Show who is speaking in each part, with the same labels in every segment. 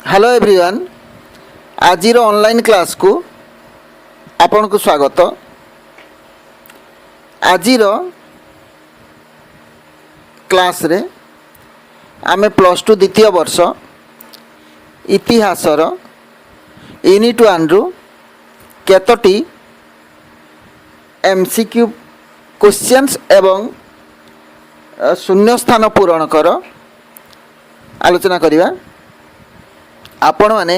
Speaker 1: Hello everyone. आजिर online class को आपन को स्वागत। आजिर क्लास रे आमे प्लस टू द्वितीय वर्ष इतिहासर यूनिट 1 रु केतोटी एमसीक्यू क्वेश्चंस एवं शून्य स्थान पूरण कर आलोचना करिवा। आपण माने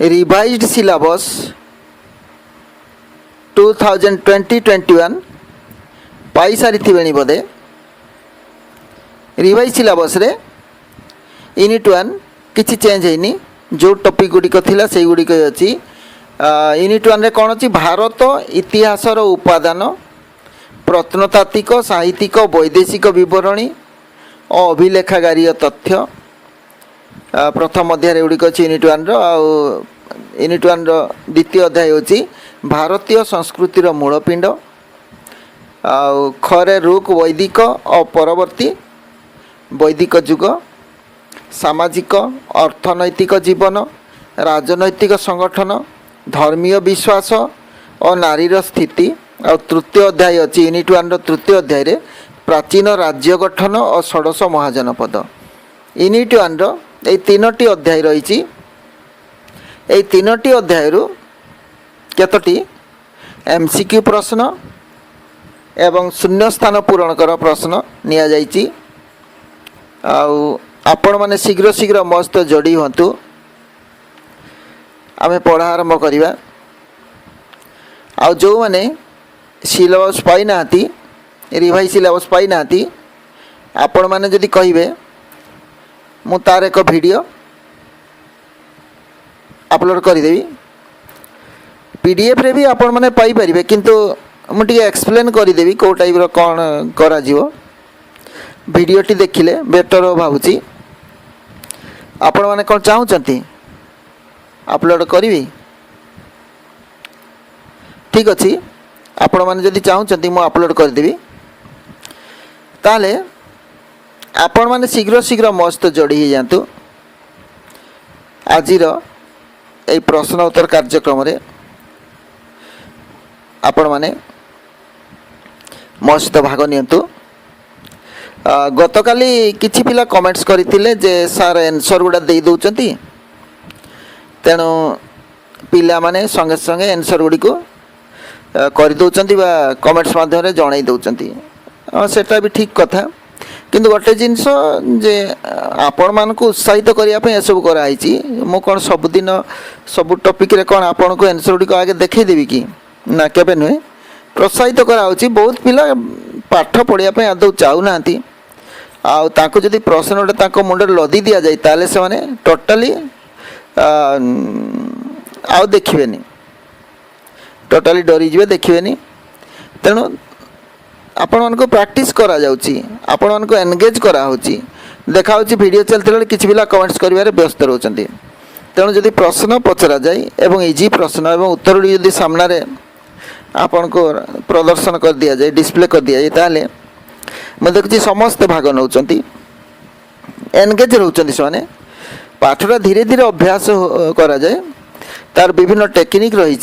Speaker 1: रिवाइज्ड सिलेबस 2020-21 पाई सारी थिबेनी बोधे। रिवाइज सिलेबस रे यूनिट 1 किछि चेंज हैनी, जो टॉपिक गुडी को थिला सेही गुडी को अछि। यूनिट 1 रे कोन अछि? भारत इतिहासर उपादान, प्रत्नतात्विक, साहित्यिक, वैदेशिक विवरणी और अभिलेखागारीय तथ्य प्रथम अध्याय गुड़िक अच्छी यूनिट 1 यूनिट 1 द्वितीय अध्याय होची भारतीय संस्कृतिर मूलपिंड। खरे रुक वैदिक और परवर्ती वैदिक जुग, सामाजिक अर्थनैतिक जीवन, राजनैतिक संगठन, धर्मीय विश्वास और नारीर स्थिति। और तृतीय अध्याय अच्छी यूनिट 1 तृतीय अध्याय रे प्राचीन राज्य गठन और षोडश महाजनपद। यूनिट 1 এই তিনোটি অধ্যায় রয়েছে। এই তিনোটি অধ্যায়ରୁ কেতোটি এমসিকিউ প্রশ্ন এবং শূন্য স্থান পূরণ করা প্রশ্ন নিয়া যাইছি। आपण माने शीघ्र शीघ्र मस्त जोड़ी हतु। आमे पढ़ा आरंभ करिबा। जो माने सिलेबस पाई नाती, रिवाइज सिलेबस पाई नाती, आपण माने जदि कहिबे मु तार एक वीडियो अपलोड करदेवी। पीडीएफ रे भी आपण माने पाई परिबे, किंतु मु टिके एक्सप्लेन करदेवी को टाइप रो कोन करा जीवो। वीडियोटी देखिले बेटर हो भाबुची। आपण माने कोन चाहउचंती अपलोड करिवि? ठीक अछि, आपण माने जदि चाहउचंती मु अपलोड करदेवी। ताले आपण माने शीघ्र शीघ्र मस्त जोड़ी ही जातु। आजिर ए प्रश्न उत्तर कार्यक्रम रे आपण माने मस्त भाग नियंतु। गतकाली किछि पिला कमेंट्स करथिले जे सर आंसर गुडा देई दउचंती, तेणु पिला माने संगे संगे आंसर गुडी को कर दउचंती बा कमेंट्स माध्यम रे जणाई दउचंती। सेटा भी ठीक कथा, किंतु गोटे जिनस जे आपण मान को उत्साहित करने ये सब कराई। मु कौन सबुदिन सब टॉपिक रे कौन आपण को आंसर गुडी आगे देखई देवी कि ना? केबे नुहे। प्रोत्साहित कराउची। बहुत पिला पाठ पढ़िया आदौ चाहूना आउ जदि प्रश्न गोटे ताको मुंडे लदी दिया जाए ताले से माने टोटाली आउ देखिबेनी, टोटाली डरी जिवे, देखिबेनी। तेणु आपण मानको प्रैक्टिस करा जाउची, आपण मानको एंगेज करा होची। देखा होची वीडियो चलते बेले किछि पिला कमेंट्स करिवारे व्यस्त रहउचंती। तेणु जदि प्रश्न पचरा जाए एवं इजी प्रश्न एवं उत्तर जदि सामना रे आपण को प्रदर्शन कर दिया जाए, डिस्प्ले कर दिया जाए, ताले मैं देखुची समस्त भाग नउचंती, एंगेज रहउचंती। से पाठटा धीरे धीरे अभ्यास करा जाए। तार विभिन्न टेक्निक रही,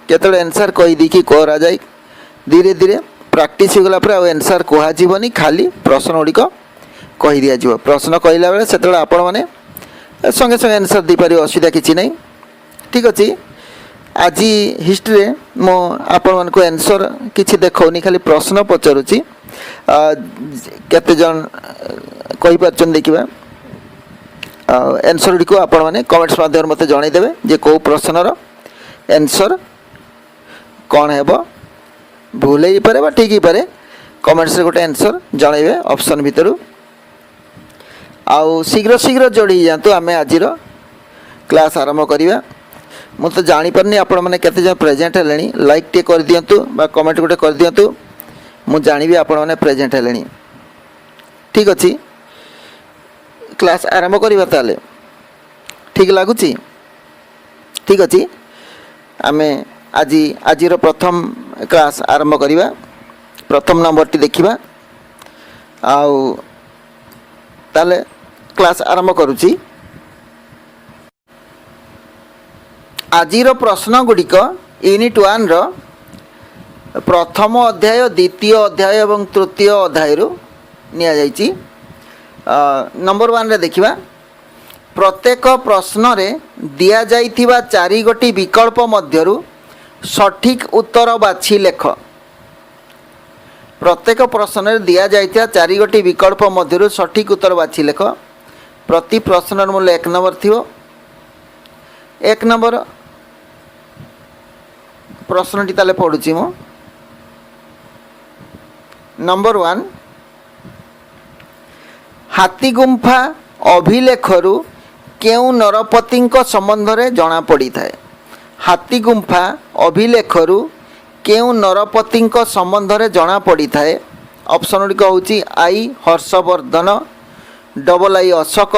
Speaker 1: केतळे आंसर कहि दी कि करा जाए। धीरे धीरे प्रैक्टिस हो गला पर आंसर कहा जीवनी, खाली प्रश्न गुड़िक कही दि जाव। प्रश्न कहला बेले से आपण मैंने संगे संगे आंसर दी पारे, असुविधा किसी ना। ठीक अच्छे। आज हिस्ट्री मो आपण मान को आंसर किसी देखनी, खाली प्रश्न पचारुची। केते जन कहि पारछन देखिबा। आंसर गुड़िक आपण मैंने कमेंट्स माध्यम मते जणाई देबे जे को प्रश्नर आंसर कौन हेबो। भूल ही पारे बा ठीक ही पारे, कमेंट्स रे गोटे आंसर जणाइबे ऑप्शन भितरु। आउ शीघ्र शीघ्र जोड़ी जातु। आमे आजिर क्लास आरंभ करिवा। मु तो जानि परनी आपण माने केते जन प्रेजेंट हेलेनी। लाइक टे कर दियंतु बा कमेंट गोटे कर दियंतु, मु जानिबी आपण माने प्रेजेंट हेलेनी। ठीक अछि, क्लास आरंभ करिवा ताले। ठीक लागुची? ठीक अछि। आमे आजिर प्रथम क्लास आरंभ करिवा। प्रथम नंबरटी देखिबा। आउ ताले क्लास आरंभ करुची। आजिर प्रश्न गुड़िक यूनिट 1 रो प्रथम अध्याय द्वितीय अध्याय एवं तृतीय अध्याय निया जाइछि। नंबर 1 रे देखिबा प्रत्येक प्रश्न रे दिया जाइथिबा 4 गोटी विकल्प मध्यरु सठिक उत्तर बाछि लेख। प्रत्येक प्रश्न रे दिया जाइथिबा 4 गोटी विकल्प मध्यरु सठिक उत्तर बाछि लेख। प्रति प्रश्न मूल्य 1 नंबर थिबो। 1 नंबर प्रश्नटी ताले पढुछि मो। नंबर 1 हाथी गुंफा अभिलेखरु केउ नरपतिंक संबंध रे जणा पड़ी थाए। हाथी गुंफा अभिलेखरु केउ नरपतिंक संबंध रे जणा पड़ी थाए। ऑप्शन गुड़िक होउछि I Harshavardhan, double I Ashok,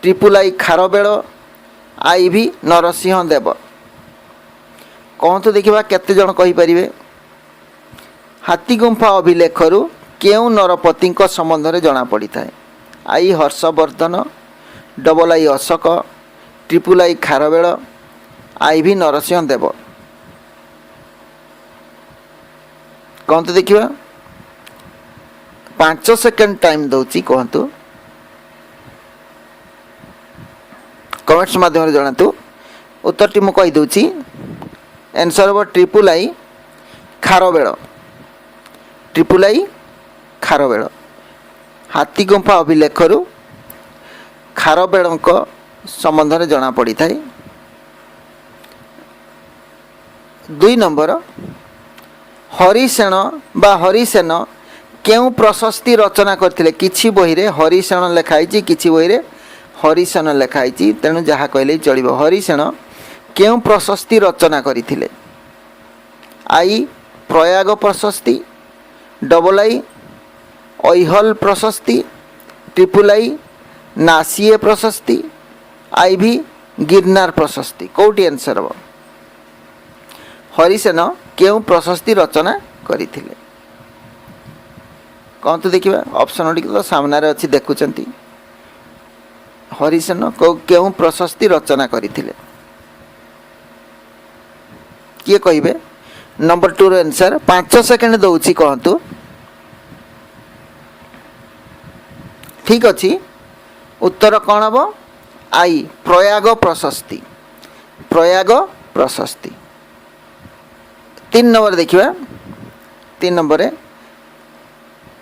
Speaker 1: triple I Kharavela, I V Narasimha देव। कहतु देखिबा केते जण कहि परिबे। हाथी गुंफा अभिलेखरु केउ नरपतिंक संबंध रे जणा पड़ी थाए। I Harshavardhan, double I Ashok, triple I Kharavela, I V Narasimha देव। कहतु देखिबा 5 सेकेंड टाइम दउची। कहतु कमेंट्स माध्यम जनातु। उत्तर टी मु कहि दउची। आंसर हो triple I Kharavela. Triple I Kharavela हाथी गुंफा अभिलेखरु खारबेलଙ୍କ संबंध रे जणा पड़ी थाए। 2 नंबर हरिसेन बा हरिसेन केउ प्रशस्ति रचना करथिले। किछि बही रे हरिसेन लेखाइछि, किछि बही रे हरिसेन लेखाइछि, तेणु जहाँ कहले चलिबो। हरिसेन केउ प्रशस्ति रचना करिथिले। आई प्रयाग प्रशस्ति, डबल आई ऐहल प्रशस्ति, ट्रिपल आई नासिए प्रशस्ति, आई भी गिरनार प्रशस्ति। कोटी आंसर हो हरिसेन केउ प्रशस्ति रचना करिथिले। कौन तो देखिबा ऑप्शन गुड़िक तो सामने रे अछि देखुचंती। हरिसेन केउ प्रशस्ति रचना करिथिले किए कहिबे। नंबर 2 रो आंसर 5 सेकंड दउची। कहतु ठीक अछि। उत्तर कौन हम? आई प्रयाग प्रशस्ति। प्रयाग प्रशस्ति। 3 नंबर देखिबा। 3 नंबर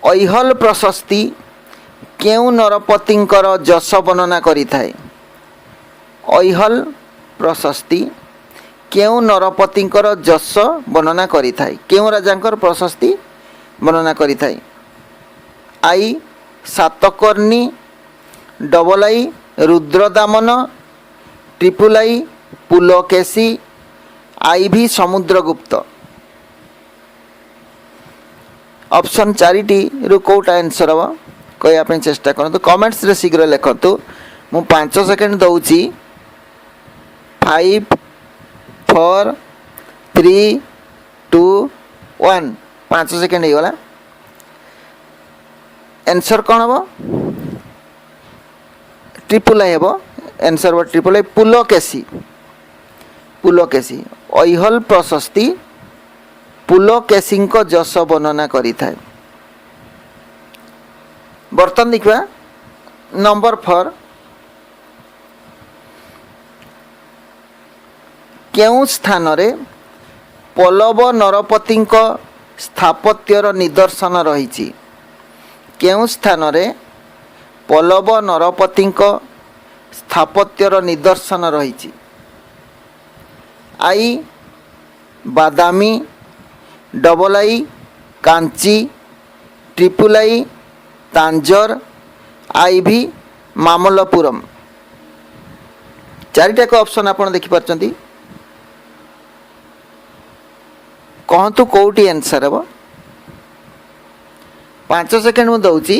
Speaker 1: ऐहल प्रशस्ति केउ नरपतिंकर जस वर्णना करि थाए। ऐहल प्रशस्ति केउ नरपतिंकर जस वर्णना करि थाए। केउ राजांकर प्रशस्ति वर्णना करि थाए। I Satakarni, double I Rudradaman, triple I Pulakeshi, I V Samudragupta. Option 4टी रु कोटा आंसर हम कहया पे चेष्टा करंतु। कमेंट्स रे शीघ्र लिखंतु। मु 5 सेकंड दउची। 5 4 3 2 1 5 सेकंड हो गला। आंसर कौन हम? ट्रिपल आई हम। आंसर हो ट्रिपल आई पुलकेशी। पुलकेशी ऐहल प्रशस्ति पुलकेशी जस वर्णना करि थाए। बर्तन देखा नंबर 4 केउ स्थान रे पल्लव नरपतिंक स्थापत्यर निदर्शन रही। केउ स्थान रे पल्लव नरपतिंक स्थापत्यर निदर्शन रही। I Badami, double I Kanchi, triple I Tanjore, I V Mamallapuram. 4टा को ऑप्शन आपण देखि परचंती। कहतु कोटी आंसर हम? 5 सेकंड मु दउची।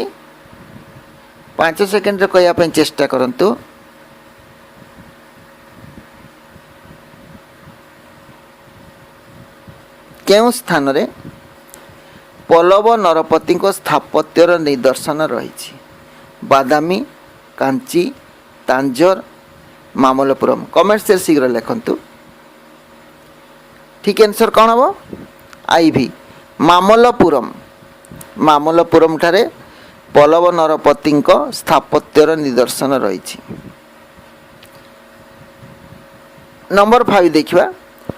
Speaker 1: 5 सेकंड रे कहया पे चेष्टा करंतु। केउ स्थान रे पल्लव नरपति स्थापत्यर निदर्शन रही। बादामी, कांची, तांजर, मामल्लपुरम। कमेंट्स शीघ्र लिखंतु। ठीक आंसर कौन हम आईवी मामल्लपुरम मामल्लपुरम ठारे पल्लव नरपति स्थापत्यर निदर्शन रही। नंबर 5 देखिए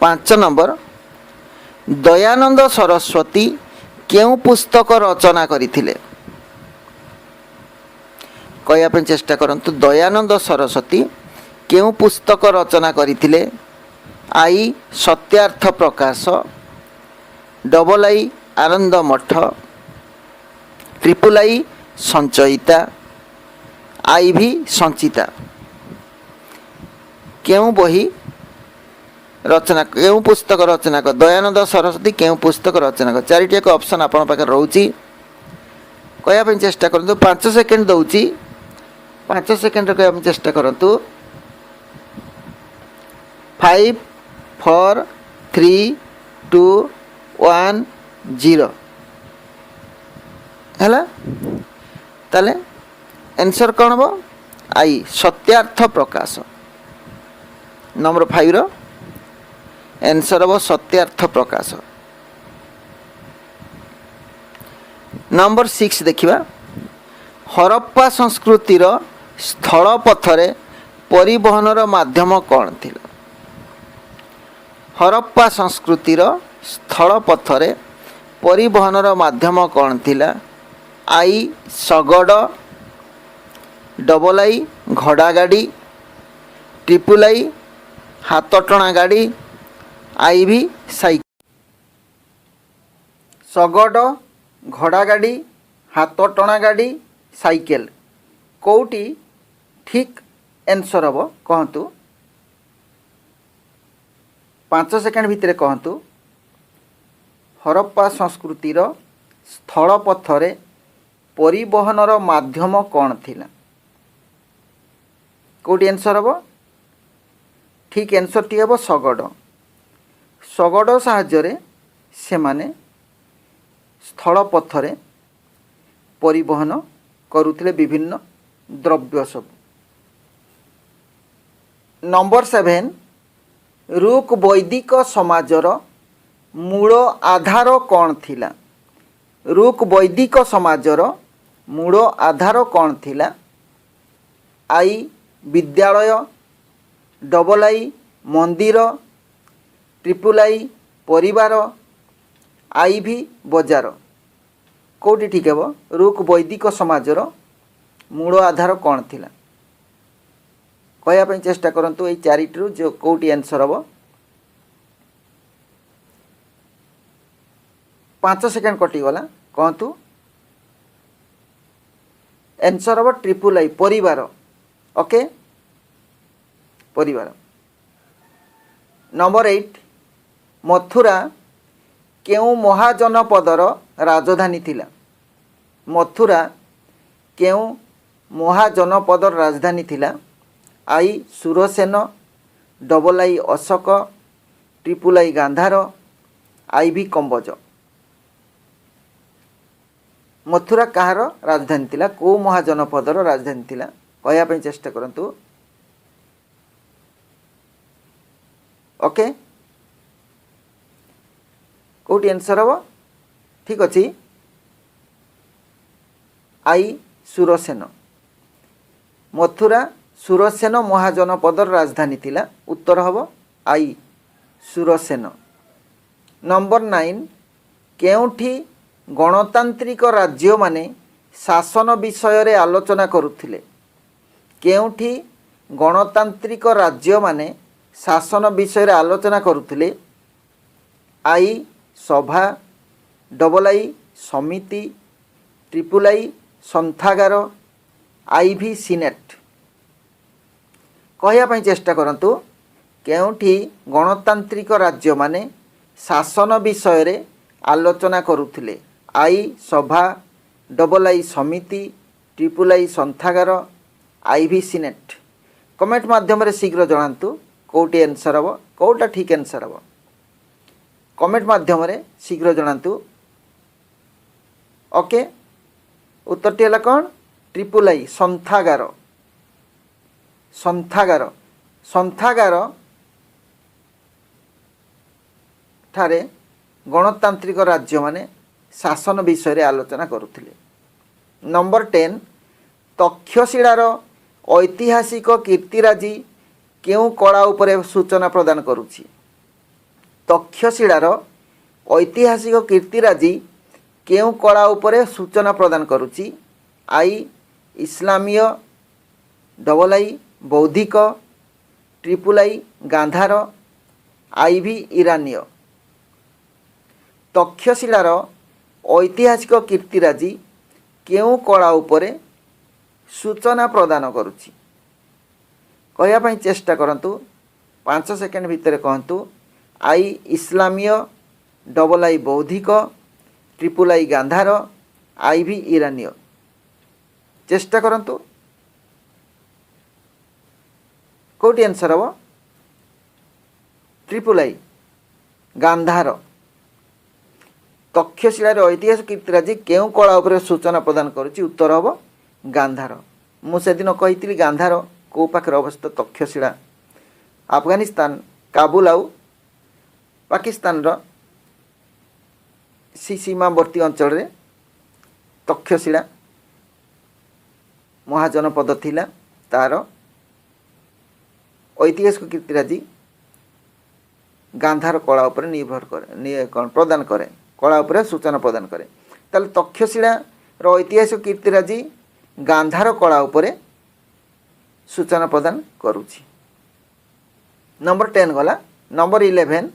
Speaker 1: 5 नंबर दयानंद सरस्वती केउ पुस्तक रचना करथिले कहया चेष्टा करंतु दयानंद सरस्वती केउ पुस्तक रचना करथिले आई सत्यार्थ प्रकाश डबल आई आनंद मठ ट्रिपल आई संचयिता आई भी संचिता केउ बही रचना केउ पुस्तक रचना कर दयानंद सरस्वती केउ पुस्तक रचना कर चारिटी एक ऑप्शन आपण पाखे रोची कहया चेष्टा करंतु 5 सेकंड दउची 5 सेकंड कहया चेष्टा करंतु 5 4 3 2 1 0 हैला ताले आंसर कौन हम आई सत्यार्थ प्रकाश नंबर 5 रो आंसर हम सत्यार्थ प्रकाश। नंबर 6 देखिबा हरप्पा संस्कृतिर स्थल पथरे परिवहनर माध्यम कौन थिला हरप्पा संस्कृतिर स्थल पथरे परिवहनर माध्यम कौन थिला आई शगड़ डबल आई घोड़ा गाड़ी ट्रिपल आई हाथ टणा गाड़ी आई भी साइकिल शगड़ घोड़ा गाड़ी हाथ टणा गाड़ी साइकिल कोटी ठीक आंसर हम कहतु 5 सेकंड भितर कहतु हरप्पा संस्कृतिर स्थल पथरे परिवहनर माध्यम कौन थिला कोटी आंसर हम ठीक आंसर टी हम शगड़ शगड़ साहाय्य से माने स्थल पथरे परिवहन करुथिले विभिन्न द्रव्य सब। नंबर 7 रूक वैदिक समाजर मूल आधार कौन थिला रूक वैदिक समाजर मूल आधार कौन थिला आई विद्यालय डबल आई मंदिर ट्रिपल आई परिवार आई भी बजार कोटी ठीक है रूक वैदिक समाजर मूल आधार कौन थिला कहया चेष्टा करंतु ए चारिटी जो कोटी आंसर हम 5 सेकंड कटिगला कहतु आंसर हम ट्रिपल आई परिवार ओके परिवार। नंबर 8 मथुरा केउ महाजनपदर राजधानी थिला मथुरा केउ महाजनपदर राजधानी थिला I Surasena double I Ashok triple I Gandhara I V Kamboja Mathura कहार राजधानी थिला को महाजनपदर राजधानी थिला कहया चेष्टा करंतु ओके कोटी आंसर हम ठीक अच्छी आई सुरसेन मथुरा सुरसेन महाजनपदर राजधानी थिला उत्तर हम आई सुरसेन। नंबर 9 केउठी गणतांत्रिक राज्य माने शासन विषय रे आलोचना करुथिले केउठी गणतांत्रिक राज्य माने शासन विषय रे आलोचना करुथिले आई सभा डबल आई समिति ट्रिपल आई संथागार आई भी सिनेट कहया चेष्टा करंतु केउठी गणतांत्रिक राज्य माने शासन विषय रे आलोचना करुथिले आई सभा डबल आई समिति ट्रिपल आई संथागार आई भी सिनेट कमेंट माध्यम रे शीघ्र जणांतु कोटी आंसर हम कोटा ठीक आंसर हम कमेंट माध्यम रे शीघ्र जणांतु ओके उत्तरटी है कौन ट्रिपल आई संथागार संथागार संथागार ठारे गणतांत्रिक राज्य माने शासन विषय आलोचना करुथिले। नंबर 10 तक्षशिलार ऐतिहासिक कीर्तिराजी केउ कला उपरे सूचना प्रदान करुछि। तक्षशिलार ऐतिहासिक कीर्तिराजी केउ कला उपरे सूचना प्रदान करुछि। आई इस्लामीय, डबल आई बौद्धिक, ट्रिपल आई गांधार, आई भी ईरानीय। तक्षशिलार ऐतिहासिक कीर्तिराजी केउ कला उपरे सूचना प्रदान करुछि। कहया पई चेष्टा करंतु 5 सेकेंड भितर कहंतु। आई इस्लामीय, डबल आई बौद्धिक, ट्रिपल आई गांधार, आई भी ईरानीय। चेष्टा करंतु कोटी आंसर हम ट्रिपल आई गांधार। तक्षशिलार ऐतिहासिक कीर्तिराजी केउ कला उपरे सूचना प्रदान करुछि। उत्तर हम गांधार। मु सेदिन कहितली गांधार को पाखरे अवस्थित तक्षशिला अफगानिस्तान काबुल आउ पाकिस्तान रो सीमावर्ती अंचल रे तक्षशिला महाजनपद थिला। तार ऐतिहासिक कीर्तिराजी गांधार कला उपरे निर्भर करे प्रदान करे, कला उपरे सूचना प्रदान करे। ताले तक्षशिला रो ऐतिहासिक कीर्तिराजी गांधार कला उपरे सूचना प्रदान करुछि। नंबर 10 गला। नंबर 11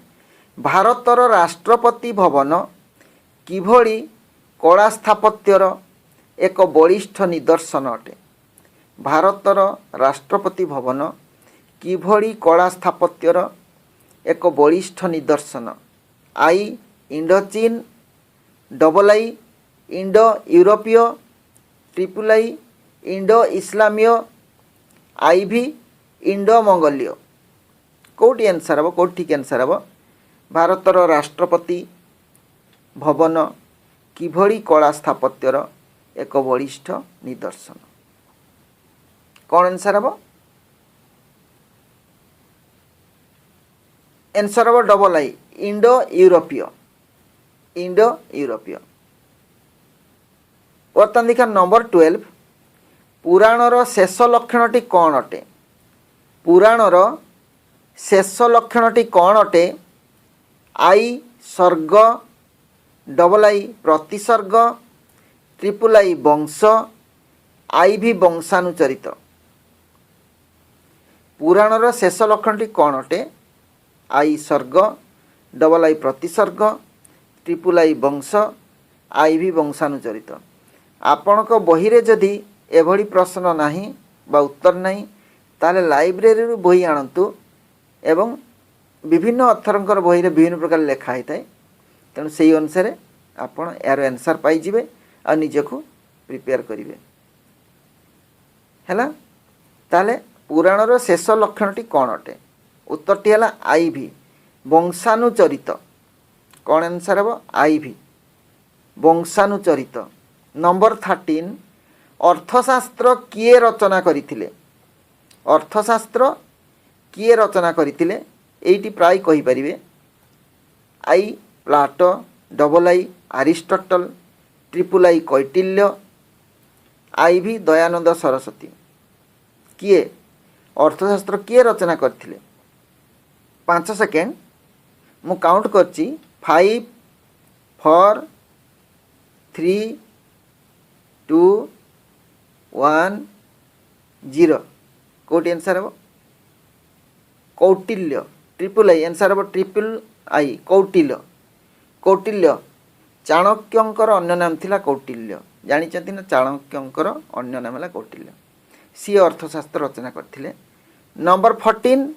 Speaker 1: भारतर राष्ट्रपति भवन किभଳି कला स्थापत्यर एक बलिष्ठ निदर्शन अटे। भारतर राष्ट्रपति भवन किभଳି कला स्थापत्यर एक बलिष्ठ निदर्शन। आई इंडो चीन, डबल आई इंडो यूरोपीय, ट्रिपल आई इंडो इस्लामीय, आई भी इंडो मंगोलीय। कोटी आंसर हम कोटी ठीक आंसर हम भारतर राष्ट्रपति भवन किभଳି कला स्थापत्यर एक बलिष्ठ निदर्शन। कौन आंसर हम आंसर हम डबल आई इंडो यूरोपीय। इंडो यूरोपीय। बर्तमान देखा नंबर 12 पुराणर शेष लक्षणटी कौन अटे। पुराणर शेष लक्षणटी कौन अटे। आई सर्ग, डबल आई प्रतिसर्ग, ट्रिपल आई वंश, आई भी वंशानुचरित। पुराणर शेष लक्षणटी कौन अटे। आई सर्ग, डबल आई प्रतिसर्ग, ट्रिपल आई वंश, आई भी वंशानुचरित। आपणक बही रे जदि एभली प्रश्न नाही बा उत्तर नाही ताले लाइब्रेरी रू बही आनतु एवं विभिन्न अथरंकर बही रे विभिन्न प्रकार लेखा होता है। तेणु से अनुसार आपण यार आंसर पाइबे आ निजको प्रिपेयर करेंगे है। ताले पुराणर शेष लक्षणटी कौन अटे। उत्तरटी है आई भी वंशानुचरित। कौन आंसर हम आई भी वंशानुचरित। नंबर 13 अर्थशास्त्र किए रचना करथिले। अर्थशास्त्र किए रचना करथिले एइटी प्राय कहि परिबे। I Plato, double I Aristotle, triple I Kautilya, I V Dayanand Saraswati. किए अर्थशास्त्र किए रचना करथिले। 5 सेकेंड मु काउंट करची 5 4 3 2 1 0। कोटी आंसर हम कौटिल्य। ट्रिपल आई आंसर हम ट्रिपल आई कौटिल्य। कौटिल्य चाणक्यंकर अन्य नाम थिला कौटिल्य। जानिचंती ना चाणक्यंकर अन्य नाम है कौटिल्य। सी अर्थशास्त्र रचना करथिले। नंबर 14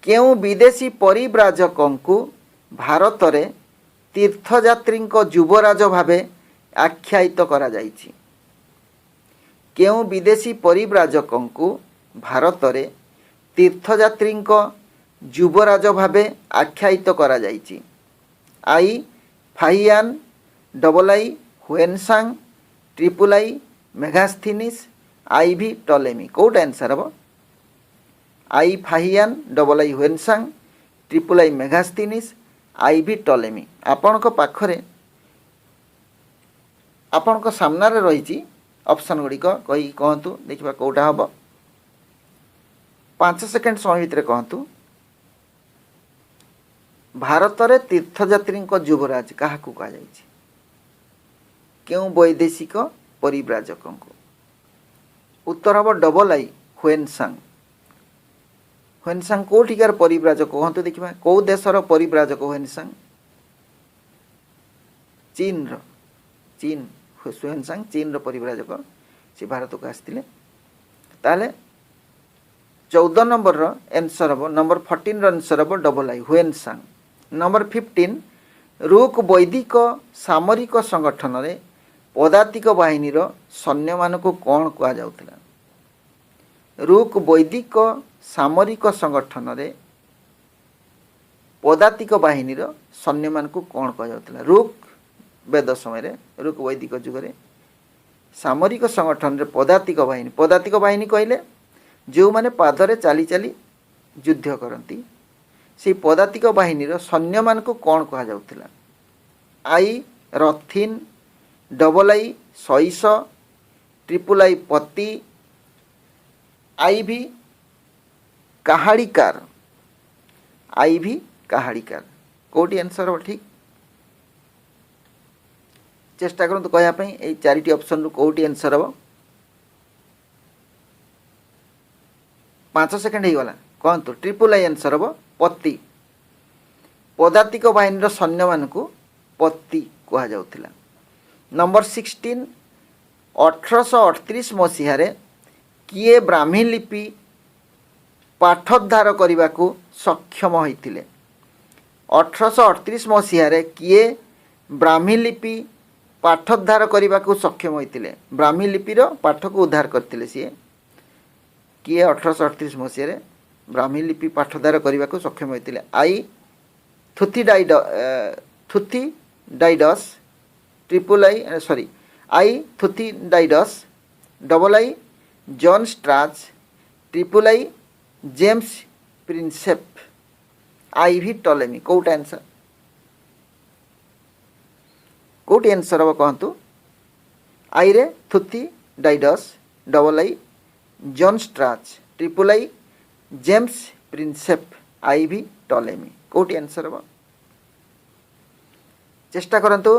Speaker 1: केउ विदेशी परिव्राजकंकु भारत रे तीर्थयात्री युवराज भावे आख्यायित करा जाइछि। केउ विदेशी परिव्राजकंकु भारत रे तीर्थयात्री युवराज भावे आख्यायित करा जाइछि। I Fahien, double I Hiuen Tsang, triple I Megasthenes, I V Ptolemy. कौट आंसर हम I Fahien, double I Hiuen Tsang, triple I Megasthenes, I V Ptolemy आपणक पाखरे आपणक सामनारे रही ऑप्शन गुड़िक कही कहतु देखा कौटा हम 5 सेकेंड समय भितर कहतु भारत रे तीर्थयात्री युवराज क्या कह क्यों वैदेशिक परिव्राजक को उत्तर हम डबल आई ह्वेनसांग ह्वेनसांग कौटिकार परिव्राजक कहतु देखा कौ देशर परिव्राजक ह्वेनसांग चीन ह्वेनसांग चीन परिव्राजक से भारत को आसते ताले 14 नंबर एनसर हम नंबर 14 एनसर हम डबल आई ह्वेनसांग नंबर 15 रूक वैदिक सामरिक संगठन रे पदातिक बाहिनी सैन्य मान को कौन कहुला रूक वैदिक सामरिक संगठन रे पदातिक बाहिनी सैन्य मान को कौन कहुला रूक वेद समय रूक वैदिक जुगरे सामरिक संगठन रे पदातिक बाहिनी कहले जो माने पादरे चाली चाली युद्ध करती से पदातिक बाहिनी सैन्य मान को कौन कहुला आई Rathin double I Sai's triple I पति आई भी काहाड़ीकार कौटी आंसर हम ठीक चेष्टा करूँ कहवाई ये 4टी ऑप्शन रु कौटी आंसर हम 5 सेकेंड हो गला कहतु ट्रिपल आई आंसर हम पति पदातिक बाहिनी सैन्य मान को पति कहुला नंबर 16 1838 मसीह किए ब्राह्मी लिपि पाठोद्धार करने को सक्षम होते 1838 मसीह किए ब्राह्मी लिपि पाठोद्धार करने को सक्षम होते ब्राह्मी लिपिर पाठ को उद्धार करते सी किए 1838 मसीह ब्राह्मी लिपि पाठोद्धार करने को सक्षम होते I Thucydides triple I sorry I Thucydides double I John Strachey triple I James Prinsep I V Ptolemy कौटा आंसर कौटी आंसर हम कहतु आई रे Thucydides double I John Strachey triple I James Prinsep I V Ptolemy कौटी answer हम चेष्टा करंतु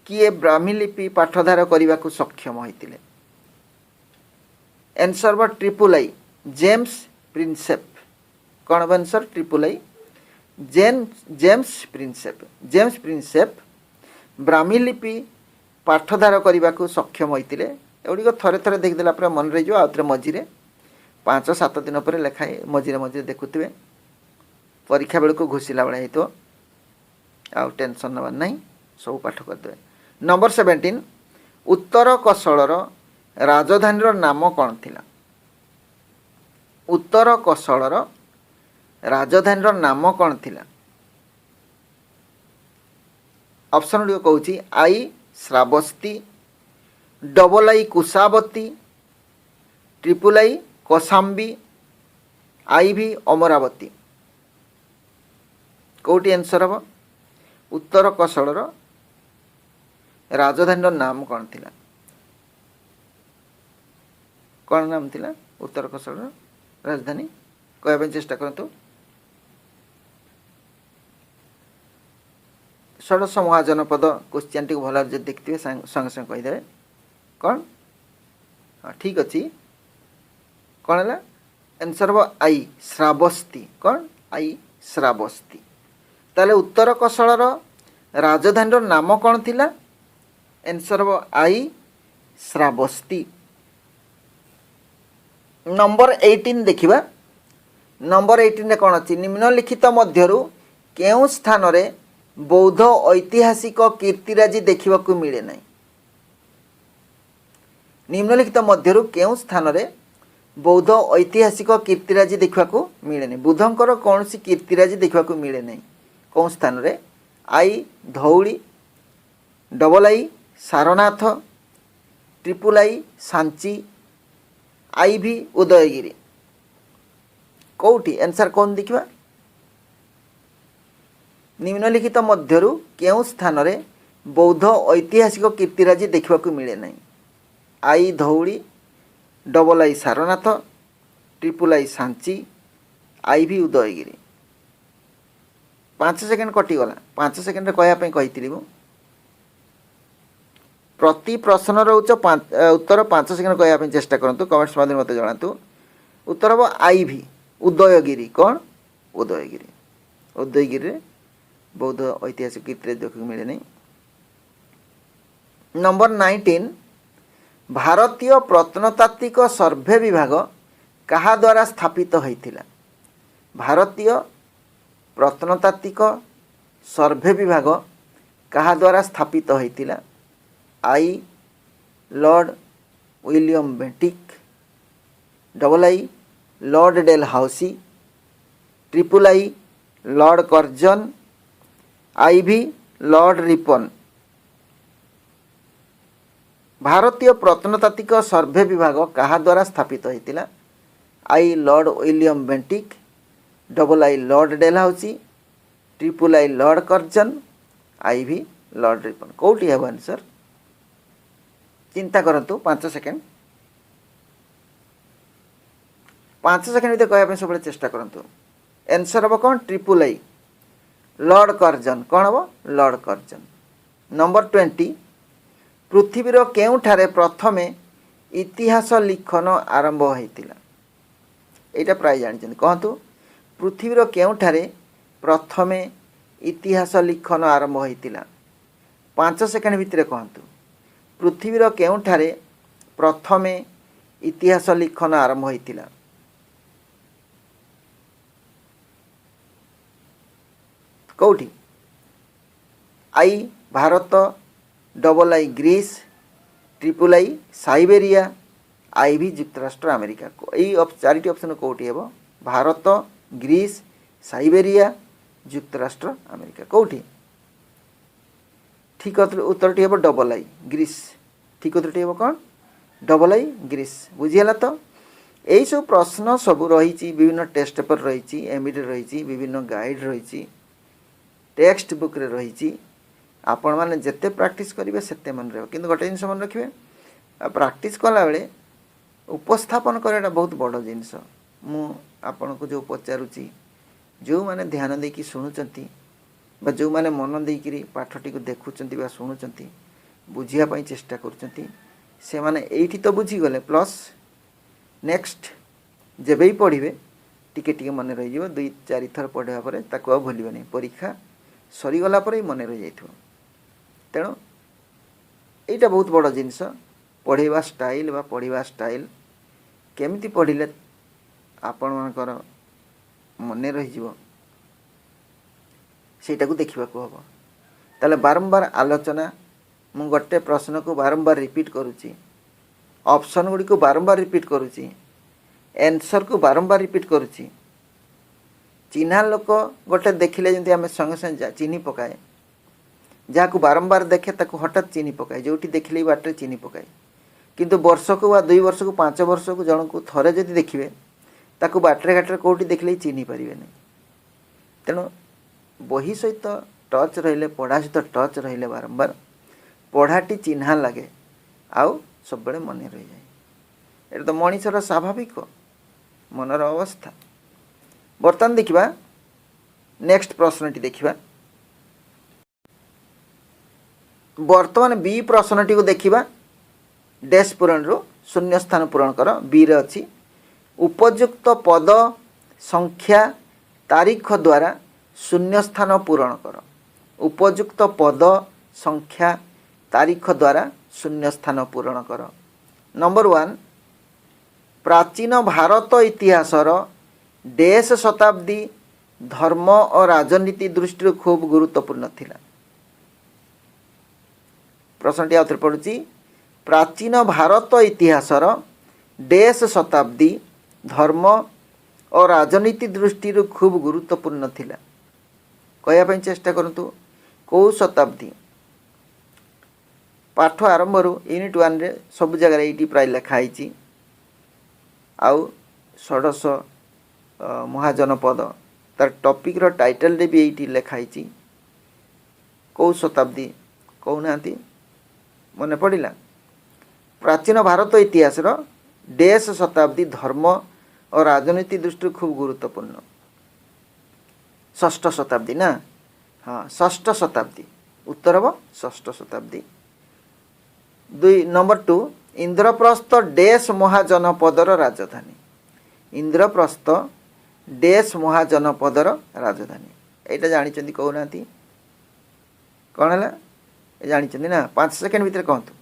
Speaker 1: किए ब्राह्मी लिपि पाठोद्धार करने को सक्षम होते आंसर बा ट्रिपल आई जेम्स प्रिंसेप कौन हम answer triple I James Prinsep Brahmi लिपि पाठोद्धार करने को सक्षम होते एगुड़िक थे थे देखदेला मन रही आउ थे मझे 5-7 दिन पर लेखाए मझे देखुवे परीक्षा बेलू को घुसला भाई हो आउ टेंशन नबार ना सब पाठ करदे नंबर 17 उत्तर कौशलर राजधानी नाम कौन थिला उत्तर कौशलर राजधानी नाम कौन थिला ऑप्शन गुड़ कहूँ I Shravasti double I Kushavati triple I Kaushambi I V Amaravati कौटी answer हम उत्तर कौशलर राजधानी नाम कौन थिला कौन नाम थिला उत्तर कौशलर राजधानी कहवाई चेष्टा करतु षोडश महाजनपद क्वेश्चन टी भल देखते संगे संगे कहीदे कौन हाँ ठीक अच्छी कौन है आंसर हम आई श्रावस्ती कौन आई श्रावस्ती ताले उत्तर कौशलर राजधानी नाम कौन थिला आंसर हम आई श्रावस्ती नंबर 18 देखिबा नंबर 18 कौन अच्छी निम्नलिखित मध्यरु केउं स्थान रे बौद्ध ऐतिहासिक कीर्तिराजी देखा मिले ना निम्नलिखित मध्यरु केउं स्थान रे बौद्ध ऐतिहासिक कीर्तिराजी देखा मिले नहीं बुद्धंकर कौन सी कीर्तिराजी देखा मिले नहीं कौन स्थान रे I Dhauli double I Sarnath triple I Sanchi I V Udayagiri कौटी answer कौन देखिबा निम्नलिखित मध्यरु केउं स्थान रे बौद्ध ऐतिहासिक कीर्तिराजी देखा मिले ना I Dhauli double I Sarnath triple I Sanchi I V Udayagiri 5 second कटिगला 5 सेकेंड कहवाई कही प्रति प्रश्नर उत्तर 5 सेकेंड कहवाई चेष्टा करूँ कमेंट्स मध्य मत जनातु उत्तर हम आई भी उदयगिरी कौन उदयगिरी उदयगिरी बौद्ध ऐतिहासिक कीर्ति देखा मिले नहीं। नंबर 19 भारतीय प्रत्नतात्विक सर्वे विभाग कहा द्वारा स्थापित होइथिला भारतीय प्रत्नतात्विक सर्वे विभाग कहा द्वारा स्थापित होइथिला I Lord William Bentinck double I Lord Dalhousie triple I Lord Curzon I V Lord Ripon भारतीय प्रत्नतात्विक सर्वे विभाग कहा द्वारा स्थापित होइथिला I Lord William Bentinck double I Lord Dalhousie triple I Lord Curzon I V Lord Ripon कौटी है answer चिंता करंतु 5 second 5 second भीतर कहवाई सब चेष्टा करंतु आंसर हम कौन ट्रिपल आई लॉर्ड कर्जन कौन हम लॉर्ड कर्जन। नंबर 20 पृथ्वीर केउठारे प्रथमे इतिहास लिखन आरंभ होइतिला एटा प्राय जानिछन कहतु पृथ्वीर केउठारे प्रथमे इतिहास लिखन आरंभ होइतिला 5 सेकेंड भितर कहतु पृथ्वीर केउठारे प्रथमे इतिहास लिखन आरंभ होइतिला कौटी I Bharat double I Greece triple I Siberia I V युक्तराष्ट्र अमेरिका यही चारिटी ऑप्शन कौटी है भारत ग्रीस साइबेरिया युक्तराष्ट्र अमेरिका कौटी ठीक उत्तरटी है डबल आई ग्रीस ठीक उत्तरटी है कौन डबल आई ग्रीस बुझीगला तो यही सब प्रश्न सब रही विभिन्न टेस्ट पेपर रही एमईडी रही विभिन्न गाइड रही टेक्स्ट बुक रे रही आपण मैंने जिते प्रैक्टिस करेंगे सेते मन रहा किंतु गोटे जिनस मन रखिए प्रैक्टिस कला बेले उपस्थापन कराटा बहुत बड़ जिनस मु आपन को जो पचारुची जो मैंने ध्यान देकी शुणुचंती बा जो मैंने मन देकी पाठटी को देखुचंती बा शुणुचंती बुझिया पई चेष्टा करुचंती से माने एठी तो बुझी गले प्लस नेक्स्ट जेबे ही पढ़िबे टिके टिके मन रही जिवो 2-4 थर पढ़िबा परे ताको भूलिबे नहीं परीक्षा सरीगला पर ही मन रही जाइथिबो तेणु एटा बहुत बड़ जिनस पढ़ेवा स्टाइल बा पढ़िबा स्टाइल केमिति पढ़िले आपण मानकर मन रही जिवो सेटा को देखिबा को हबो ताले बारंबार आलोचना मु गोटे प्रश्न को बारंबार रिपीट करूची ऑप्शन गुडी को बारंबार रिपीट करूची आंसर को बारंबार रिपीट करूची चिन्हा लोक गोटे देखिले जंती आमे संगे संगे चिन्ही पकाए जहाँ को बारंबार देखे ताको हठात चिन्ही पकाए जोटी देखिले बाटे चिन्ही पकाए किंतु वर्ष को वा 2 वर्ष को 5 वर्ष को जन को थरे जदि देखिबे ताको बाटरे घाटरे कोठी देखिले चिन्ही पारिबे नहीं तेणु बही सहित टच रहिले पढ़ा सहित टच रहिले बारंबार पढ़ाटी चिन्हा लगे आउ सब बड़े मन रही जाए एटा तो मनीषर स्वाभाविक मनर अवस्था। बर्तमान देखिबा नेक्स्ट प्रश्नटी देखिबा बर्तमान बी प्रश्नटी को देखिबा डैश पूरण रो शून्य स्थान पूरण कर बी रे अछि उपयुक्त पद संख्या तारीख द्वारा शून्य स्थान पूरण कर उपयुक्त पद संख्या तारीख द्वारा शून्य स्थान पूरण कर। नंबर 1 प्राचीन भारत इतिहासर डैश शताब्दी धर्म और राजनीति दृष्टि खूब गुरुत्वपूर्ण थिला प्रश्नटी आउथरे पड़ुची प्राचीन भारत इतिहासर डैश शताब्दी धर्म और राजनीति दृष्टि खूब गुरुत्वपूर्ण थिला कहया चेष्टा करंतु कौ शताब्दी पाठ आरंभ यूनिट 1 रे सब जगह ये प्राय लिखाई आउ 1600 महाजनपद तार टॉपिक रो टाइटल रे भी एठी लिखाई कौ शताब्दी कहूना मन पड़ा प्राचीन भारत इतिहास रो देश शताब्दी धर्म और राजनीति दृष्टि खूब गुरुत्वपूर्ण षष्ठ शताब्दी ना हाँ षष्ठ शताब्दी उत्तर हम षष्ठ शताब्दी 2 नंबर 2 इंद्रप्रस्थ देश महाजनपदर राजधानी इंद्रप्रस्थ देश महाजनपदर राजधानी एटा जानी कहूना कौन है जानी ना 5 सेकेंड भितर कहतु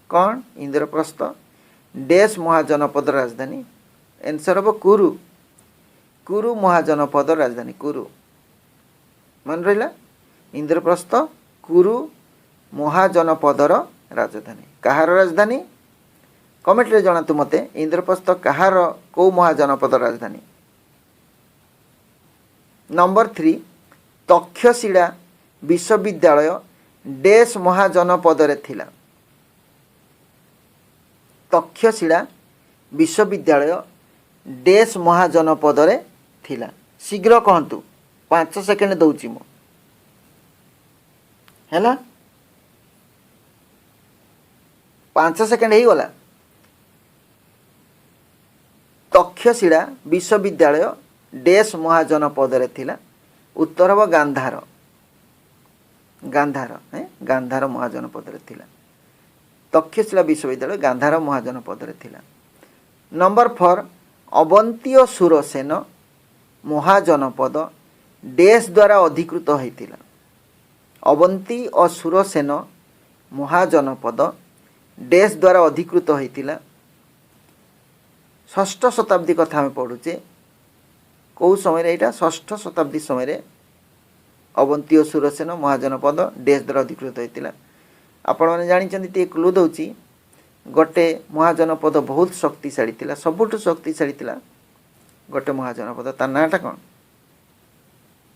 Speaker 1: कौन इंद्रप्रस्थ देश महाजनपद राजधानी आंसर हम कुरु कुरु महाजनपद राजधानी कुरु मन रहा इंद्रप्रस्थ कुरु महाजनपदर राजधानी कहार राजधानी कमेंट रे जनातु मते इंद्रप्रस्थ कहार को महाजनपद राजधानी नंबर 3 तक्षशिला विश्वविद्यालय देश महाजनपद रे थिला तक्षशिला विश्वविद्यालय देश महाजनपद रे थिला शीघ्र कहतु 5 सेकेंड दउची मो हैला 5 सेकेंड ही गला तक्षशिला विश्वविद्यालय देश महाजनपद रे थिला उत्तर हम गांधार गांधार गांधार महाजनपद रे थिला तक्षशिला विश्वविद्यालय गांधार महाजनपद रे थिला नंबर 4 अवंती और सुरसेन महाजनपद देश द्वारा अधिकृत होइतिला अवंती और सुरसेन महाजनपद देश द्वारा अधिकृत होइतिला षष्ठ शताब्दी कथा हम पढ़ुचे कौ समय यहाँ षष्ठ शताब्दी समय अवंती और सुरसेन महाजनपद देश द्वारा अधिकृत होइतिला आपण मैंने जानते क्लू दूची गोटे महाजनपद बहुत शक्तिशाली थिला सबुठ शक्तिशाली थिला गोटे महाजनपद तार नाटा कौन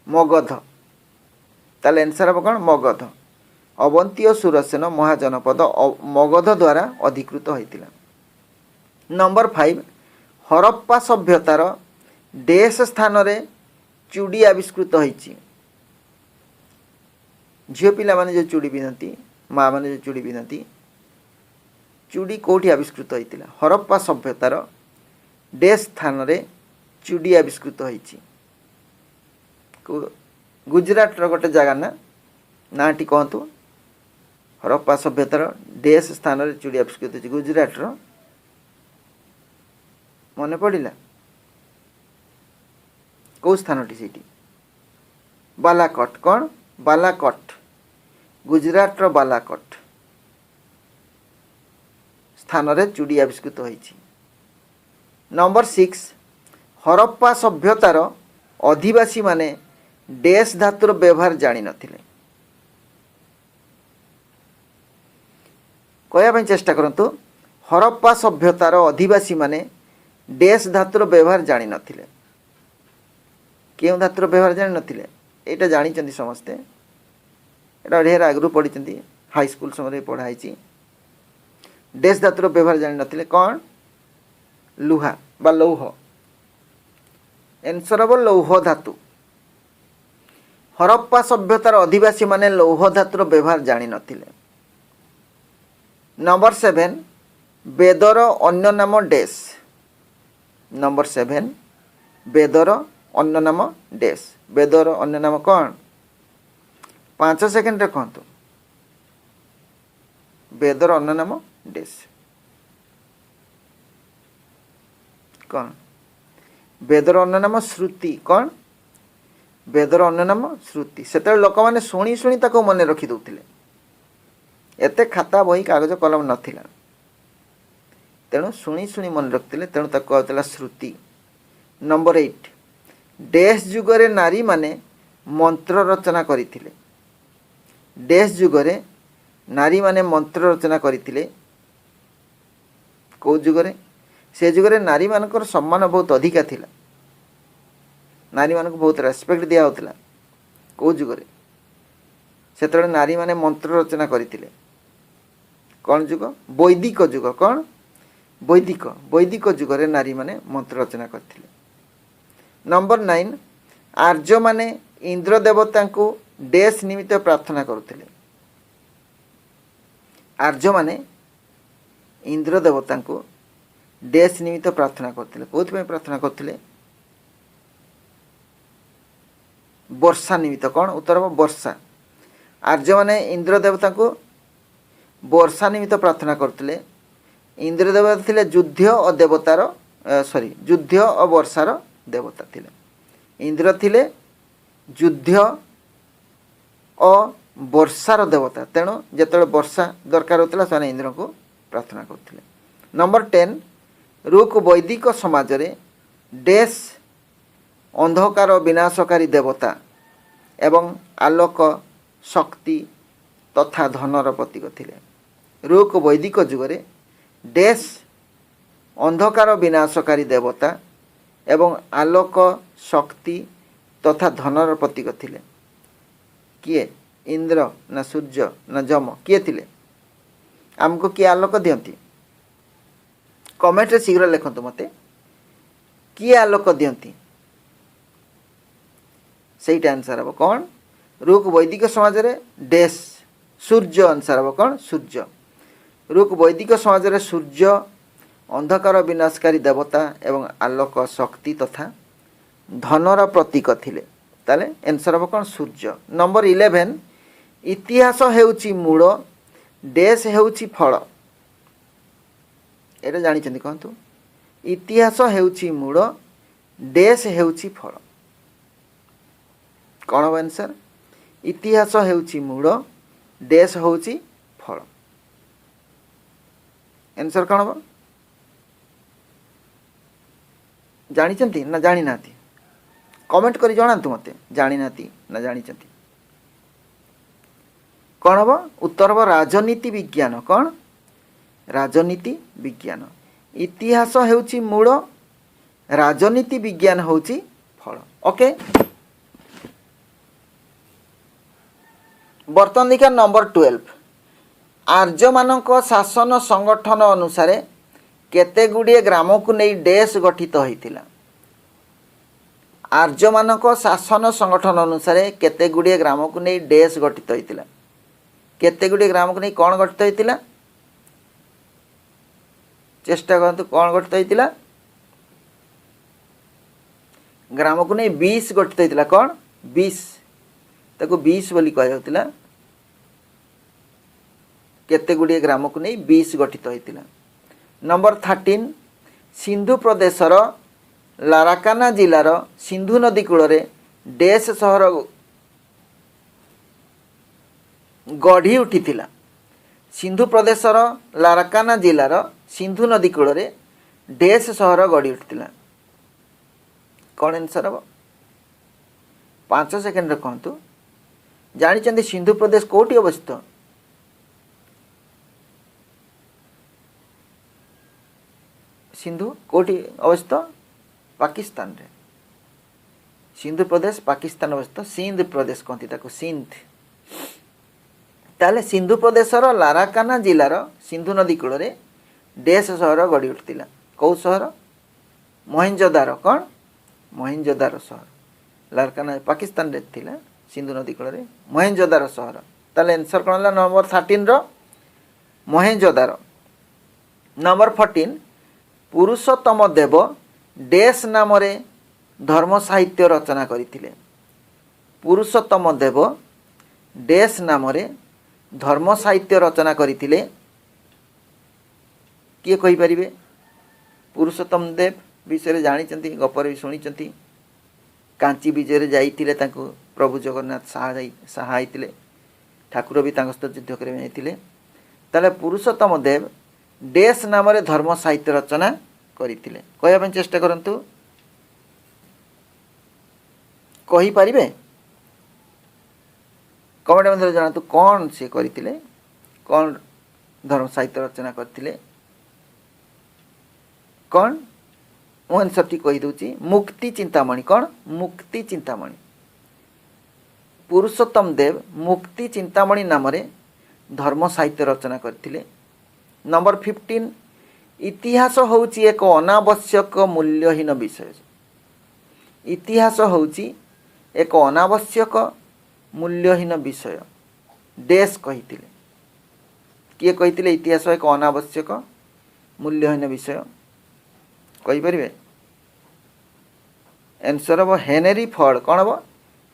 Speaker 1: मगध ताले आंसर हम कौन मगध अवंती और सुरसेन महाजनपद मगध द्वारा अधिकृत होइतिला नंबर 5 हरप्पा सभ्यतार देश स्थान रे चूड़ी आविष्कृत होइछि झियो पिला माने जो चूड़ी पिंधती माँ मैंने जो चूड़ी पिंधती चूड़ी कौटी आविष्कृत होइतिला हरप्पा सभ्यतार देश स्थान रे चूड़ी आविष्कृत होइछि गुजरात रो गोटे जगह ना नाटी कहतु हरप्पा सभ्यतार देश स्थान रे चूड़ी आविष्कृत होइछि गुजरात रो मन पड़ा कौ स्थानटी सेठी बालाकोट कौन बालाकोट गुजरात रो बालाकोट स्थान रे चूड़ी आविष्कृत होइछि नंबर 6 हरप्पा सभ्यतार अधिवासी माने देश धातुर व्यवहार जानी नथिले कहया पई चेष्टा करंतु हरप्पा सभ्यतार अधिवासी माने देश धातुर व्यवहार जानी नथिले केउ धातुर व्यवहार जानी नथिले एटा जानी चंदी समस्ते एटा ढेर आगु पढ़ी हाई स्कूल समय पढ़ाई देश धातुर व्यवहार जानी नथिले कौन लुहा बा लौह आंसर हम लौह धातु हरप्पा सभ्यतार अधिवासी माने लौह धातुर व्यवहार जानी नथिले नंबर 7 वेदर अन्य नाम डैश नंबर 7 वेदर अन्य नाम डैश वेदर अन्य नाम कौन 5 सेकेंड रे कहतु वेदर अन्य नाम डैश कौन वेदर अन्य नाम श्रुति कौन वेदर अन्य नाम श्रुति से लोक मैंने शुणी शुणी ताको मन रखी दौले एते खाता बही कागज कलम नथिला तेणु शुणी शुणी मन रखते तेणु ताको कहला श्रुति नंबर 8 डैश जुगरे नारी माने मंत्र रचना करथिले डैश जुगरे नारी माने मंत्र रचना करथिले को जुगरे से जुगरे नारी मानकर सम्मान बहुत अधिका थिला नारी मानक बहुत रेस्पेक्ट दिया होता को जुगरे से नारी माने मंत्र रचना करथिले कौन जुग वैदिक जुग कौन वैदिक वैदिक जुगरे नारी माने मंत्र रचना करथिले नंबर 9 आर्य माने इंद्र देवता को डैश निमित्त प्रार्थना करुथिले। आर्य माने इंद्र देवता को डैश निमित्त प्रार्थना करथिले। कोथि प्रार्थना करथिले? वर्षा निमित्त। कौन उत्तर हम वर्षा। आर्य माने इंद्र देवता को वर्षा निमित्त प्रार्थना करथिले। इंद्र देवता थिले युद्ध और देवतार सॉरी युद्ध और वर्षार देवता थिले। इंद्र थिले युद्ध और वर्षार देवता। तेणु जिते वर्षा दरकार होता से इंद्र को प्रार्थना करथिले। नंबर 10 रूक वैदिक समाज रे डैश अंधकार विनाशकारी देवता एवं आलोक शक्ति तथा धनर प्रतीक थिले। रूक वैदिक जुगरे डैश अंधकार विनाशकारी देवता एवं आलोक शक्ति तथा धनर प्रतीक थिले। किए? इंद्र ना सूर्य ना जम किए थिले? आमको किए आलोक दियंती? कमेंट रे शीघ्र लिखंतु मते किए आलोक दियंती? सही आंसर हम कौन? रूक वैदिक समाज रे डैश सूर्य आंसर हम कौन? सूर्य। रूक वैदिक समाज रे सूर्य अंधकार विनाशकारी देवता एवं आलोक शक्ति तथा धनर प्रतीक थिले। ताले आंसर हम कौन? सूर्य। नंबर 11 इतिहास हेउची मूल डैश हेउची फल। एटा जानि चंदी कहंतु इतिहास हेउची मूल डैश हेउची फल। कौन हम आंसर? इतिहास हेउची मूल डैश हेउची फल। आंसर कौन हम? जानि चंती ना जानि नाती? कमेंट करी जणांतु मते जानि नाती ना जानि चंती। कौन हम? उत्तर हम राजनीति विज्ञान। कौन? राजनीति विज्ञान। इतिहास हेउची मूल राजनीति विज्ञान होउची फल। ओके बर्तमान देखा नंबर 12 आर्य मानक शासन संगठन अनुसार केते गुड़िए ग्राम को नहीं डैश गठित होइतिला। आर्य मानक शासन संगठन अनुसार केते गुड़िए ग्राम को नहीं डैश गठित होइतिला। केते गुड़िए ग्राम को नहीं कौन गठित होइतिला? चेष्टा करंतु कौन गठित होइतिला? ग्राम को नहीं 20 गठित होइतिला। कौन? 20 ताको 20 बोली कह जाउतिला। केते गुड़िए ग्राम को नहीं 20 गठित होइतिला। नंबर 13 सिंधु प्रदेशर लाराकाना जिलार सिंधु नदी कूल डैश सहर गढ़ी उठिथिला। सिंधु प्रदेशर लाराकाना जिलार सिंधु नदी कूल डैश सहर गढ़ी उठिथिला। कौन आंसर हम? 5 सेकेंड कहतु जानी सिंधु प्रदेश कोठी अवस्थित? सिंधु कोठी अवस्थित? पाकिस्तान रे। सिंधु प्रदेश पाकिस्तान अवस्थित। सिंध प्रदेश कहती ताको सिंध। ताले सिंधु प्रदेशर लाराकाना जिलार सिंधु नदी कूल डैश सहर गढ़ी उठिथिला। कौ सहर? मोहेंजोदारो। कौन? मोहेंजोदारो सहर। लाराकाना पाकिस्तान रे थिला सिंधु नदी कूल मोहेंजोदारो सहर। ताले आंसर कौन है? नंबर 13 रो मोहेंजोदारो। नंबर 14 पुरुषोत्तम देव डैश नाम धर्म साहित्य रचना करथिले। पुरुषोत्तम देव डैश नाम धर्म साहित्य रचना करथिले। किए कहि परिबे? पुरुषोत्तम देव विषय जानी गपर भी शुणी कांची विजय जाइए प्रभु जगन्नाथ सहायते ठाकुर भी सहित युद्ध करते। पुरुषोत्तम देव डैश नाम धर्म साहित्य रचना करते। कहवाई चेष्टा करंतु कहि पारिबे? कमेंट मध्य जनातु कौन से करते, कौन धर्म साहित्य रचना करते? कौन? मु आंसर टी कहि दूची मुक्ति चिंतामणि। कौन? मुक्ति चिंतामणि। पुरुषोत्तम देव मुक्ति चिंतामणि नाम धर्म साहित्य रचना करथिले। नंबर 15 इतिहास होउची एक अनावश्यक मूल्यहीन विषय। इतिहास होउची एक अनावश्यक मूल्यहीन विषय डैश कहिथिले किए कहिथिले इतिहास एक अनावश्यक मूल्यहीन विषय कहि परिबे आंसर हम हेनरी फोर्ड कौन हम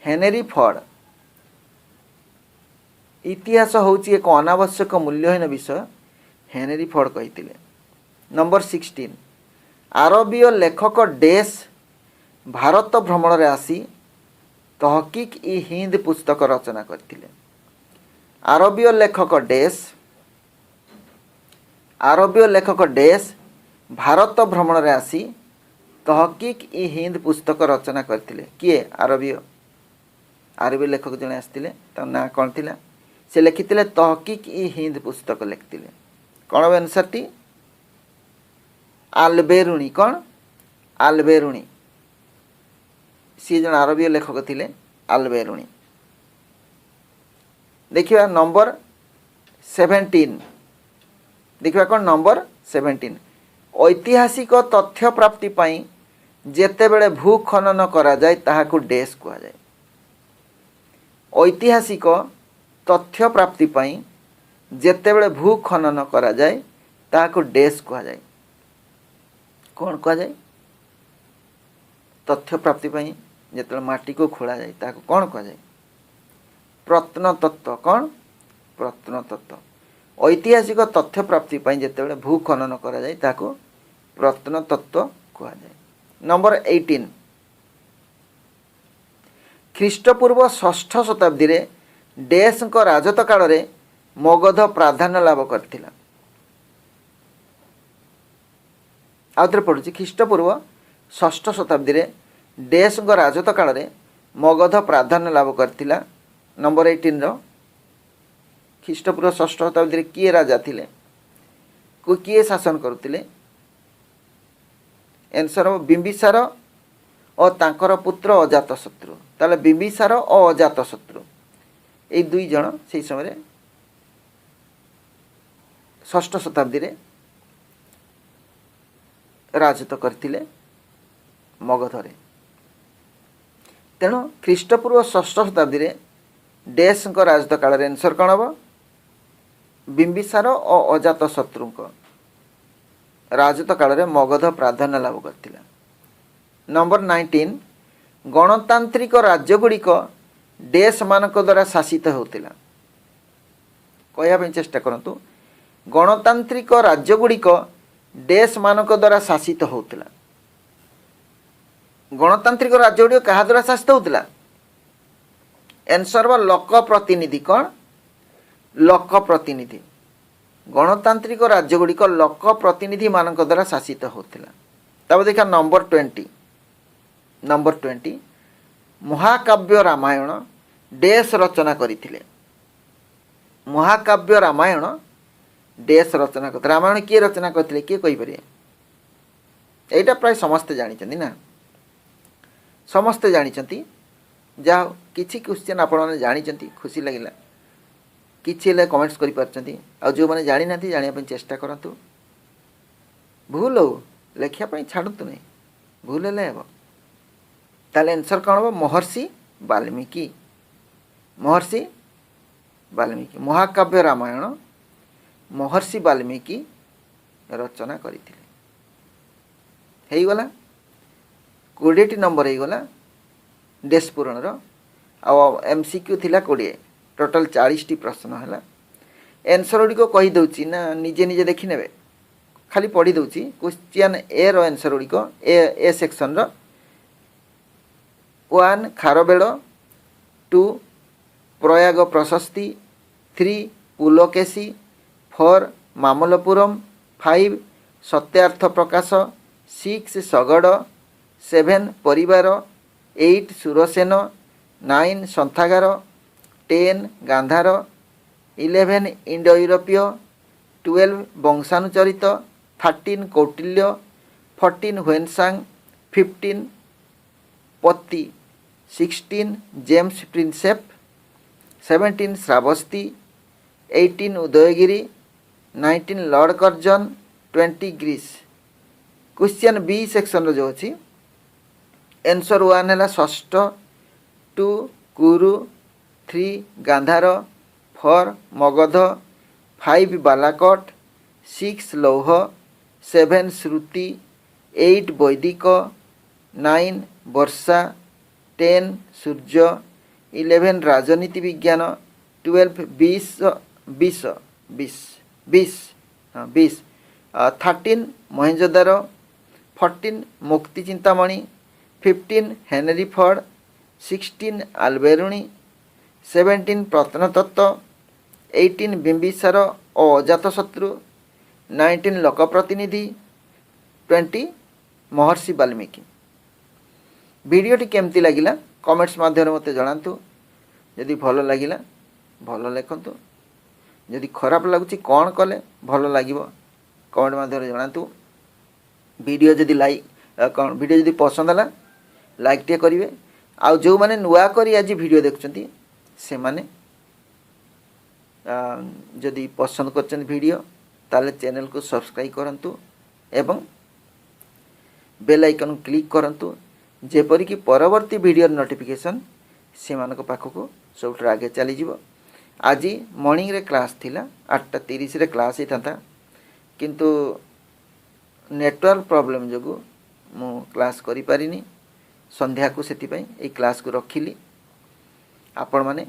Speaker 1: हेनरी फोर्ड इतिहास होउची एक अनावश्यक मूल्यहीन विषय हेनरी फोर्ड कहिथिले। नंबर 16 आरबीय लेखक डैश भारत भ्रमण रे आसी तहकीक इ हिंद पुस्तक रचना करथिले। आरबीय लेखक डैश भारत भ्रमण रे आसी तहकीक इ हिंद पुस्तक रचना करथिले किए आरबीय लेखक जने आस्थिले ता ना कोन थिला से लिखिथिले तहकीक इ हिंद पुस्तक लिखिथिले कोन आंसर टी आलबेरुनी कौन आलबेरुनी सी जन आरबीय लेखक थिले आलबेरुनी। देखिए नंबर 17 देखिए कौन नंबर 17 ऐतिहासिक तथ्य प्राप्ति पाई जेतेबेले भू खनन करा जाए ताहाकू डैश कुआ जाए। ऐतिहासिक तथ्य प्राप्ति पाई जेतेबेले भू खनन करा जाए ताहाकू डैश कुआ जाए कौन कुआ जाए तथ्य प्राप्ति पाई जेतेबेले माटी को खोला जाए ताहाकू कौन कुआ जाए प्रत्नतत्व कौन प्रत्नतत्व ऐतिहासिक तथ्य प्राप्ति पाई जेतेबेले भू खनन करा जाए ताहाकू प्रत्नतत्व कुआ जाए। नंबर 18 ख्रीष्टपूर्व 6ठ शताब्दी रे डैश को राजत्व काल रे मगध प्राधान्य लाभ करथिला। आउथरे पडुची ख्रीष्टपूर्व 6ठ शताब्दी रे डैश को राजत्व काल रे मगध प्राधान्य लाभ करथिला। नंबर 18 रो ख्रीष्टपूर्व 6ठ शताब्दी रे किए राजा थिले को किए शासन करुथिले आंसर हो बिंबिसार और तांकर पुत्र अजातशत्रु ताले बिंबिसार और अजातशत्रु ए दुई जन से समय 6ठ शताब्दी रे राजत्व करथिले मगध रे। तेणु ख्रीष्टपूर्व 6ठ शताब्दी रे डैश को राजत्व काल रे आंसर कौन हम बिंबिसार और अजातशत्रु राजत्व काल रे मगध प्राधान्य लाभ करथिला। नंबर 19 गणतांत्रिक राज्यगुड़िक डैश मानक द्वारा शासित होतिला कहया चेष्टा करंतु गणतांत्रिक राज्यगुड़िक डैश मानक द्वारा शासित होतिला गणतांत्रिक राज्यगुड़िक कहा द्वारा शासित होतिला आंसर लोक प्रतिनिधि कौन लोक प्रतिनिधि गणतांत्रिक राज्यगुड़िक लोक प्रतिनिधि मानक द्वारा शासित होतिला। तब देखा नंबर 20 महाकाव्य रामायण डैश रचना करथिले महाकाव्य रामायण डैश रचना करथिले रामायण किए रचना करथिले किए कहि परिए एटा प्राय समस्ते जानिचंती ना समस्ते जानिचंती जा किछि क्वेश्चन आपण माने जानिचंती खुशी लागिला किछि ले कमेंट्स करि परचंती आ जो माने जानि नाथि जानिया पय चेष्टा करंतु भूल हो लेखिया पय छाडंतु नै भूल ले हेबो ताले आंसर कौन हम महर्षि वाल्मीकि महाकाव्य रामायण महर्षि वाल्मीकि रचना करथिले हेई गला 20 नंबर हेई गला डैश पूरण रो आ एमसीक्यू थिला 20 टोटल 40 टी प्रश्न हला आंसर गुडी को कहि दउची ना निजे निजे देखि नेबे खाली पढ़ी दउची क्वेश्चन ए रो आंसर गुडी को ए सेक्शन रो 1 खारबेड़ 2 प्रयाग प्रशस्ति 3 पुलकेशी 4 मामल्लपुरम 5 सत्यार्थ प्रकाश 6 सगड़ 7 परिवार 8 सुरसेन 9 संथागार 10 गांधार 11 इंडो यूरोपीय 12 वंशानुचरित 13 कौटिल्य 14 ह्वेनसांग 15 पत्ती 16 James Prinsep 17 Shravasti 18 Udayagiri 19 Lord Curzon 20 Greece question B section जो अच्छी आंसर 1 है षष्ठ, 2 कुरु, 3 गांधार, 4 मगध, 5 बालाकोट, 6 लौह, 7 श्रुति, 8 वैदिक, 9 वर्षा, 10 सूर्य, 11 राजनीति विज्ञान, 12 20 13 महेंजोदारो, 14 मुक्ति चिंतामणि, 15 हेनरी फोर्ड, 16 आलबेरुणी, 17 प्रत्नतत्व, 18 बिंबिसार और अजातशत्रु, 19 लोकप्रतिनिधि, 20 महर्षि वाल्मीकि। भिडियोटी केमती लगिला कमेंट्स माध्यम मते जणातु। यदि भल लगिला भल लिखतु, यदि खराब लगुच कौन कले भल लगिब कमेंट माध्यम जणातु। वीडियो जदि कौन वीडियो जदि पसंद है लाइक टे करेंगे। आउ जो मैंने नुआ करी आज वीडियो देखुं से माने जदि पसंद कर वीडियो ताले चैनल को सब्सक्राइब करंतु एवं बेल आइकन क्लिक करंतु, जेपरिक परवर्ती वीडियो नोटिफिकेशन से मानक पाखक सब आगे चली जीव। आज मॉर्निंग रे क्लास थिला 8:30 रे क्लास ही था, किंतु नेटवर्क प्रॉब्लम जो मु क्लास करि पारिनी। संध्या को सेति पई ए क्लास को रखिली। आपण माने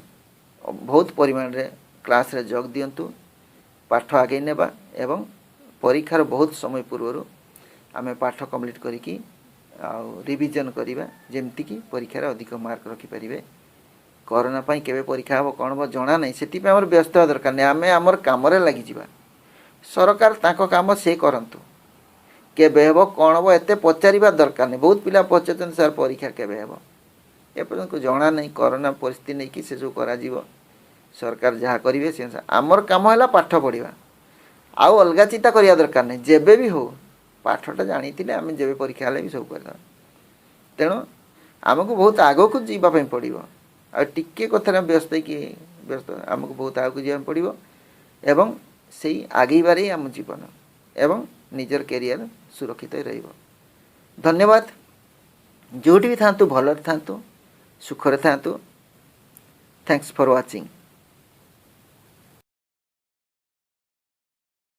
Speaker 1: बहुत परिमाण रे क्लास रे जोग दियंतु, पाठ आगे नेबा एवं परीक्षार बहुत समय पूर्व आमे पाठ कंप्लीट करिकी रिविजन करिबा, जेमति कि परीक्षार अधिक मार्क रखि परिबे। कोरोना पई केबे परीक्षा हो कोन बो जणा नै, सेति पई हमर व्यस्त दरकार नै। आमे हमर काम रे लागि जिबा, सरकार ताको काम से करंतु। केबे हेबो कोन बो एते पचारिबा दरकार नै। बहुत पिला पचारछन सर परीक्षा केबे हेबो, ए पर्यंत को जणा नै। कोरोना परिस्थिति नै कि से जो करा जीवो सरकार जहाँ करिवे से आमर काम है पाठ पढ़ा। आउ अलगा चिंता करिया दरकार नै। जेबे भी हो पाठटा जानी आम जेबे परीक्षा भी सब कर। तेणु आमको बहुत आग को जीवाई पड़ो। आ टिके कथार व्यस्त व्यस्त आमको बहुत आग को जीवा पड़ो एवं से आगेबार ही आम जीवन एवं निजर कैरियर सुरक्षित रहिबो। धन्यवाद। जोटी भी थांतु भलरे थांतु, सुखरे थांतु। Thanks for watching.